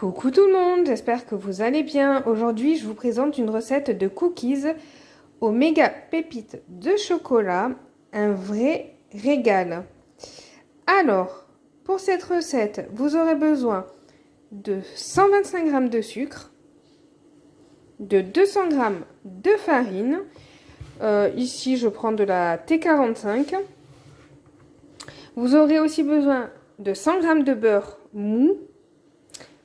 Coucou tout le monde, j'espère que vous allez bien. Aujourd'hui, je vous présente une recette de cookies aux méga pépites de chocolat, un vrai régal. Alors, pour cette recette, vous aurez besoin de 125 g de sucre, de 200 g de farine. Ici, je prends de la T45. Vous aurez aussi besoin de 100 g de beurre mou.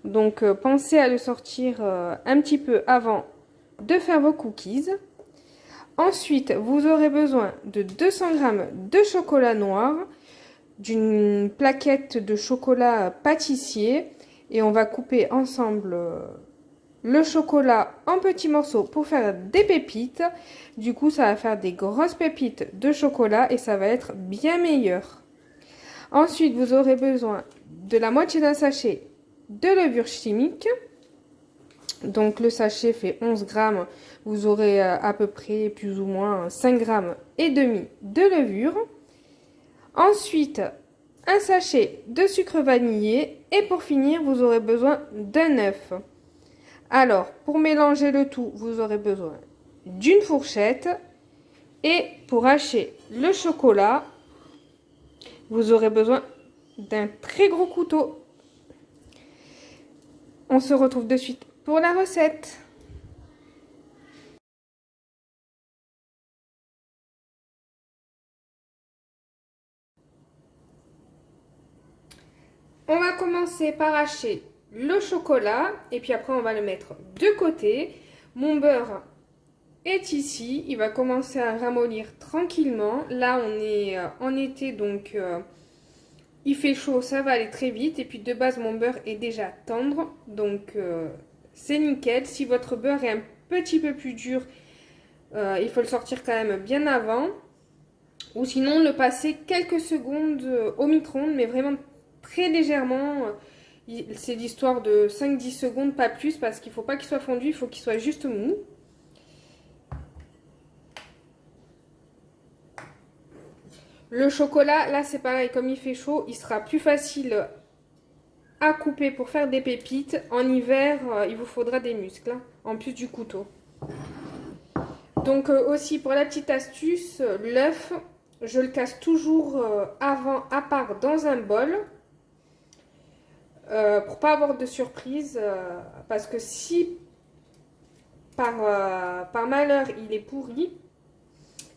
Donc, pensez à le sortir un petit peu avant de faire vos cookies. Ensuite, vous aurez besoin de 200 g de chocolat noir, d'une plaquette de chocolat pâtissier. Et on va couper ensemble le chocolat en petits morceaux pour faire des pépites. Du coup, ça va faire des grosses pépites de chocolat et ça va être bien meilleur. Ensuite, vous aurez besoin de la moitié d'un sachet de levure chimique. Donc le sachet fait 11 grammes. Vous aurez à peu près plus ou moins 5 grammes et demi de levure. Ensuite, un sachet de sucre vanillé. Et pour finir, vous aurez besoin d'un œuf. Alors, pour mélanger le tout, vous aurez besoin d'une fourchette. Et pour hacher le chocolat, vous aurez besoin d'un très gros couteau. On se retrouve de suite pour la recette. On va commencer par hacher le chocolat et puis après on va le mettre de côté. Mon beurre est ici, il va commencer à ramollir tranquillement. Là on est en été donc il fait chaud, ça va aller très vite. Et puis de base mon beurre est déjà tendre donc c'est nickel. Si votre beurre est un petit peu plus dur, il faut le sortir quand même bien avant. Ou sinon le passer quelques secondes au micro-ondes, mais vraiment très légèrement. C'est l'histoire de 5-10 secondes, pas plus, parce qu'il ne faut pas qu'il soit fondu, il faut qu'il soit juste mou. Le chocolat, là c'est pareil, comme il fait chaud, il sera plus facile à couper pour faire des pépites. En hiver, il vous faudra des muscles, hein, en plus du couteau. Donc aussi pour la petite astuce, l'œuf, je le casse toujours avant à part dans un bol. Pour pas avoir de surprise, parce que si par malheur il est pourri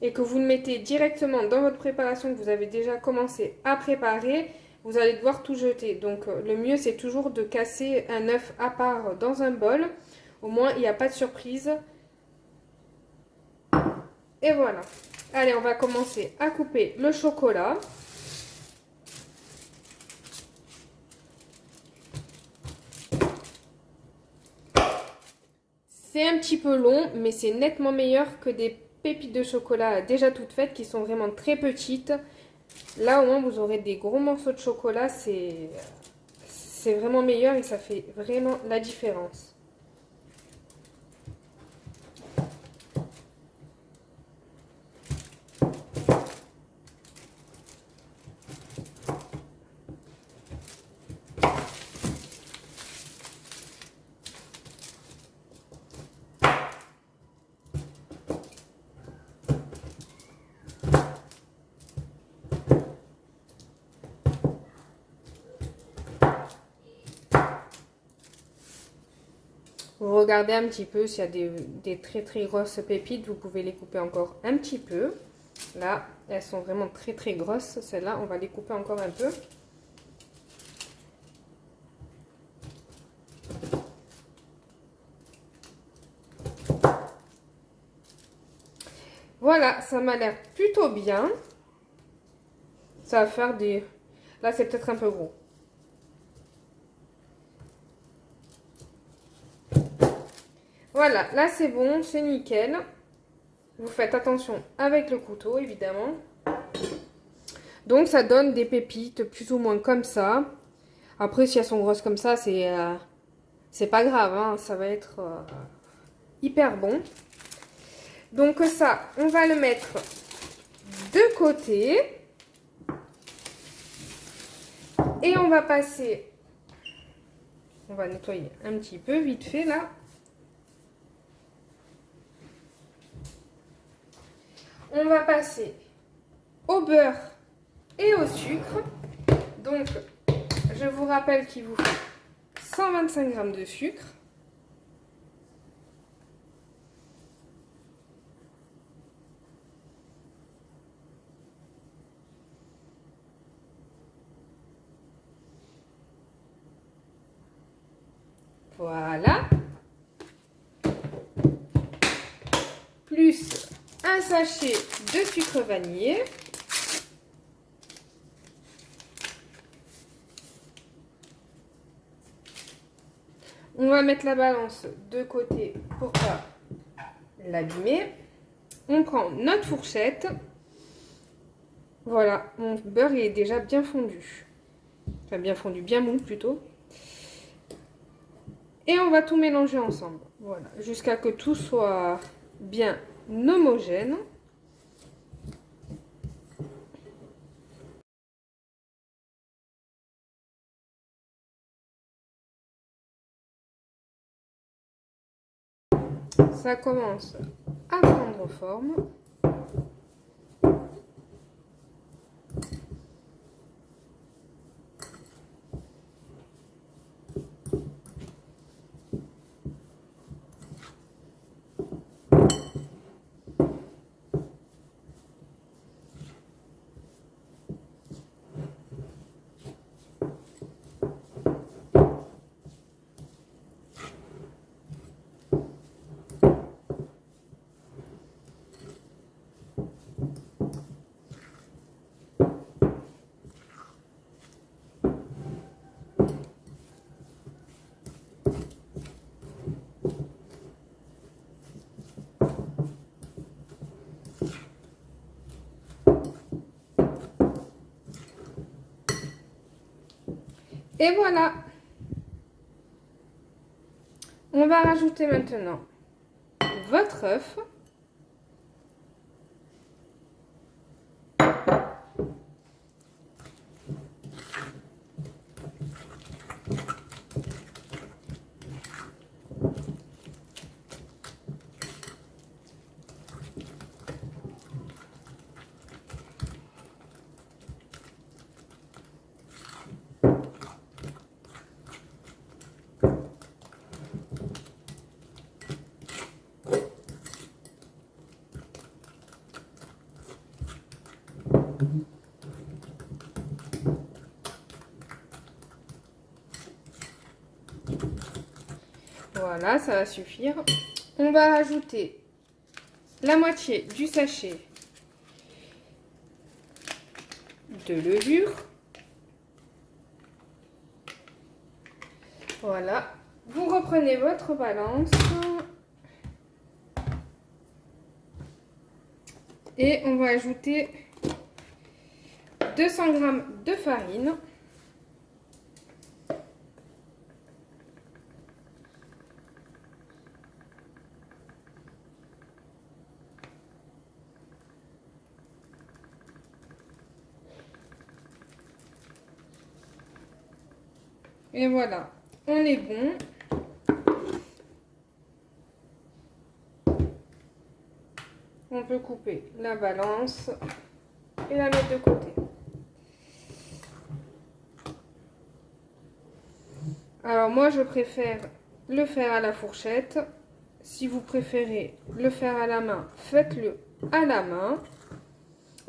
et que vous le mettez directement dans votre préparation que vous avez déjà commencé à préparer, vous allez devoir tout jeter. Donc le mieux c'est toujours de casser un œuf à part dans un bol, au moins il n'y a pas de surprise. Et voilà. Allez, on va commencer à couper le chocolat. C'est un petit peu long, mais c'est nettement meilleur que des pépites de chocolat déjà toutes faites qui sont vraiment très petites. Là, au moins, vous aurez des gros morceaux de chocolat. C'est vraiment meilleur et ça fait vraiment la différence. Vous regardez un petit peu s'il y a des très très grosses pépites, vous pouvez les couper encore un petit peu. Là, elles sont vraiment très très grosses. Celles-là, on va les couper encore un peu. Voilà, ça m'a l'air plutôt bien. Ça va faire des... Là, c'est peut-être un peu gros. Voilà, là c'est bon, c'est nickel. Vous faites attention avec le couteau, évidemment. Donc ça donne des pépites plus ou moins comme ça. Après, si elles sont grosses comme ça, c'est pas grave, hein, ça va être hyper bon. Donc ça, on va le mettre de côté. Et on va passer On va nettoyer un petit peu, vite fait, là. On va passer au beurre et au sucre. Donc, je vous rappelle qu'il vous faut 125 g de sucre. Voilà. Plus un sachet de sucre vanillé. On va mettre la balance de côté pour pas l'abîmer. On prend notre fourchette. Voilà, mon beurre est déjà bien fondu. Enfin, bien fondu, bien mou plutôt. Et on va tout mélanger ensemble. Voilà, jusqu'à que tout soit bien homogène. Ça commence à prendre forme. Et voilà. On va rajouter maintenant votre œuf. Voilà, ça va suffire. On va rajouter la moitié du sachet de levure. Voilà. Vous reprenez votre balance. Et on va ajouter 200 g de farine. Et voilà, on est bon. On peut couper la balance et la mettre de côté. Alors moi, je préfère le faire à la fourchette. Si vous préférez le faire à la main, faites-le à la main.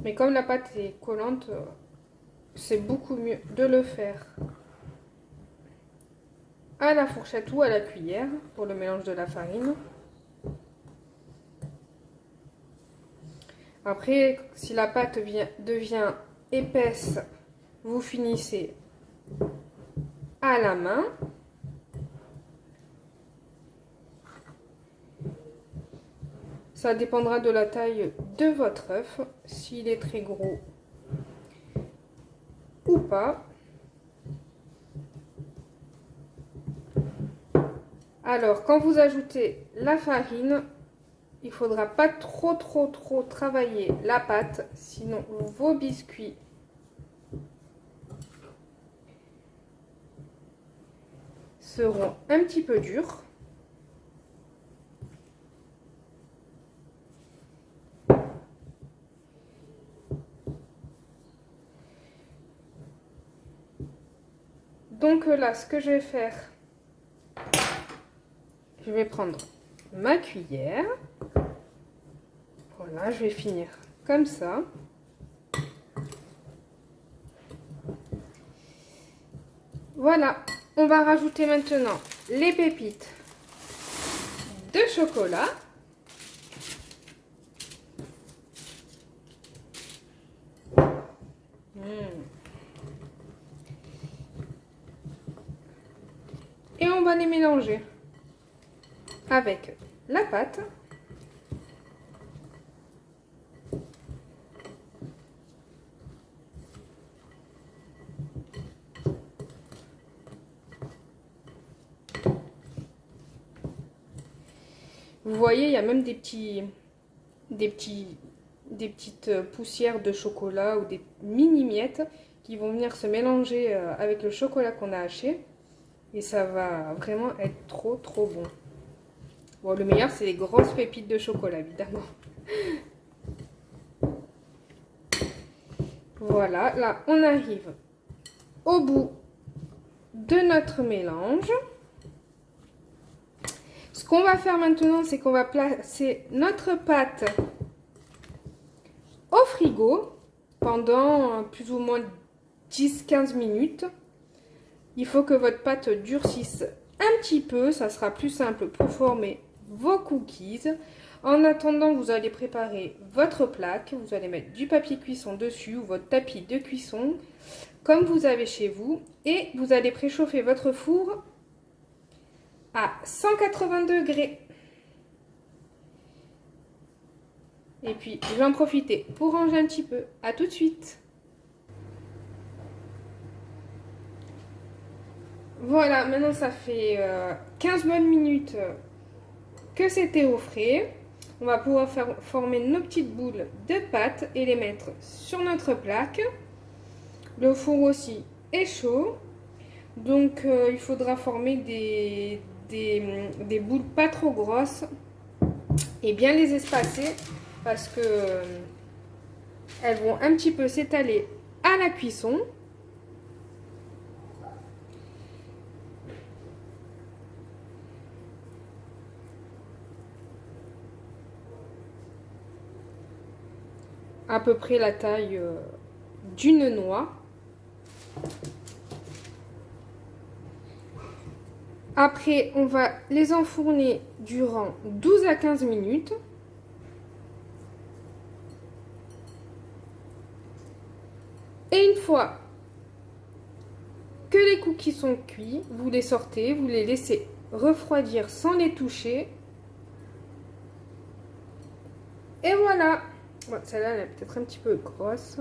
Mais comme la pâte est collante, c'est beaucoup mieux de le faire à la fourchette ou à la cuillère pour le mélange de la farine. Après, si la pâte devient épaisse, vous finissez à la main. Ça dépendra de la taille de votre œuf, s'il est très gros ou pas. Alors, quand vous ajoutez la farine, il ne faudra pas trop travailler la pâte, sinon vos biscuits seront un petit peu durs. Donc là, ce que je vais faire, je vais prendre ma cuillère. Voilà, je vais finir comme ça. Voilà, on va rajouter maintenant les pépites de chocolat. Et on va les mélanger avec la pâte. Vous voyez, il y a même des petites poussières de chocolat ou des mini miettes qui vont venir se mélanger avec le chocolat qu'on a haché. Et ça va vraiment être trop bon. Bon, le meilleur, c'est les grosses pépites de chocolat, évidemment. Voilà, là, on arrive au bout de notre mélange. Ce qu'on va faire maintenant, c'est qu'on va placer notre pâte au frigo pendant plus ou moins 10-15 minutes. Il faut que votre pâte durcisse un petit peu, ça sera plus simple pour former vos cookies. En attendant, vous allez préparer votre plaque, vous allez mettre du papier cuisson dessus ou votre tapis de cuisson, comme vous avez chez vous, et vous allez préchauffer votre four à 180 degrés. Et puis, je vais en profiter pour ranger un petit peu. À tout de suite. Voilà, maintenant ça fait 15 bonnes minutes que c'était au frais. On va pouvoir former nos petites boules de pâte et les mettre sur notre plaque. Le four aussi est chaud. Donc il faudra former des boules pas trop grosses et bien les espacer parce que elles vont un petit peu s'étaler à la cuisson. À peu près la taille d'une noix. Après, on va les enfourner durant 12 à 15 minutes. Et une fois que les cookies sont cuits, vous les sortez, vous les laissez refroidir sans les toucher. Et voilà. Bon, celle-là, elle est peut-être un petit peu grosse.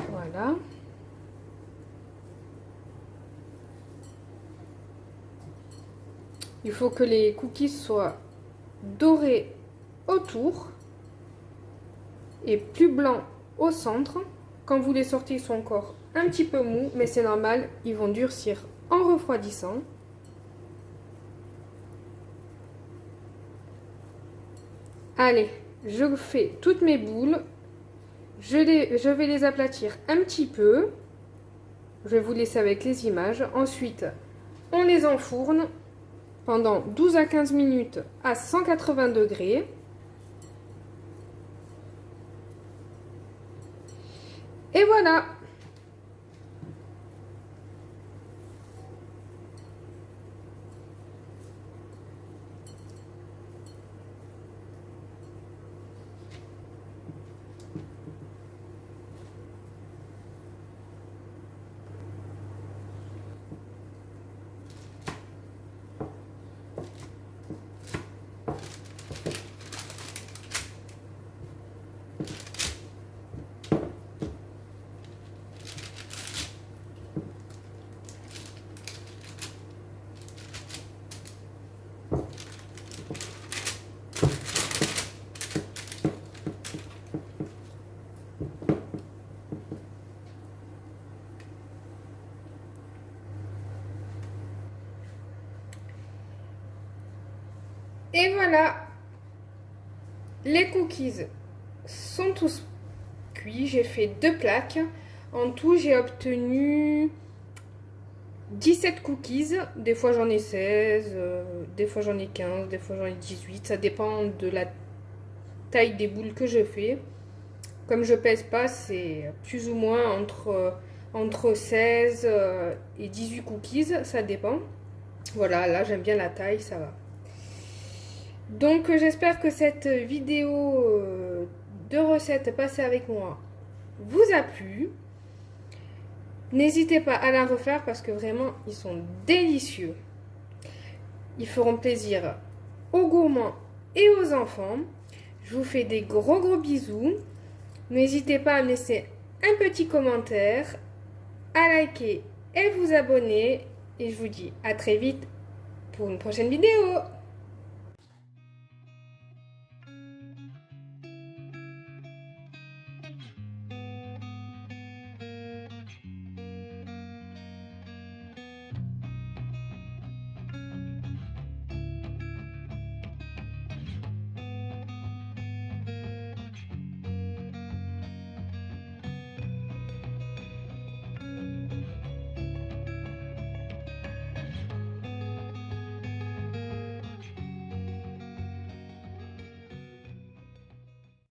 Voilà. Il faut que les cookies soient dorés autour et plus blancs au centre. Quand vous les sortez, ils sont encore un petit peu mous, mais c'est normal, ils vont durcir en refroidissant. Allez, je fais toutes mes boules. Je vais les aplatir un petit peu. Je vais vous laisser avec les images. Ensuite, on les enfourne pendant 12 à 15 minutes à 180 degrés. Et voilà. Et voilà, les cookies sont tous cuits. J'ai fait 2 plaques. En tout, j'ai obtenu 17 cookies. Des fois, j'en ai 16, des fois, j'en ai 15, des fois, j'en ai 18. Ça dépend de la taille des boules que je fais. Comme je pèse pas, c'est plus ou moins entre 16 et 18 cookies. Ça dépend. Voilà, là, j'aime bien la taille, ça va. Donc j'espère que cette vidéo de recettes passée avec moi vous a plu. N'hésitez pas à la refaire parce que vraiment ils sont délicieux. Ils feront plaisir aux gourmands et aux enfants. Je vous fais des gros bisous. N'hésitez pas à me laisser un petit commentaire, à liker et vous abonner. Et je vous dis à très vite pour une prochaine vidéo.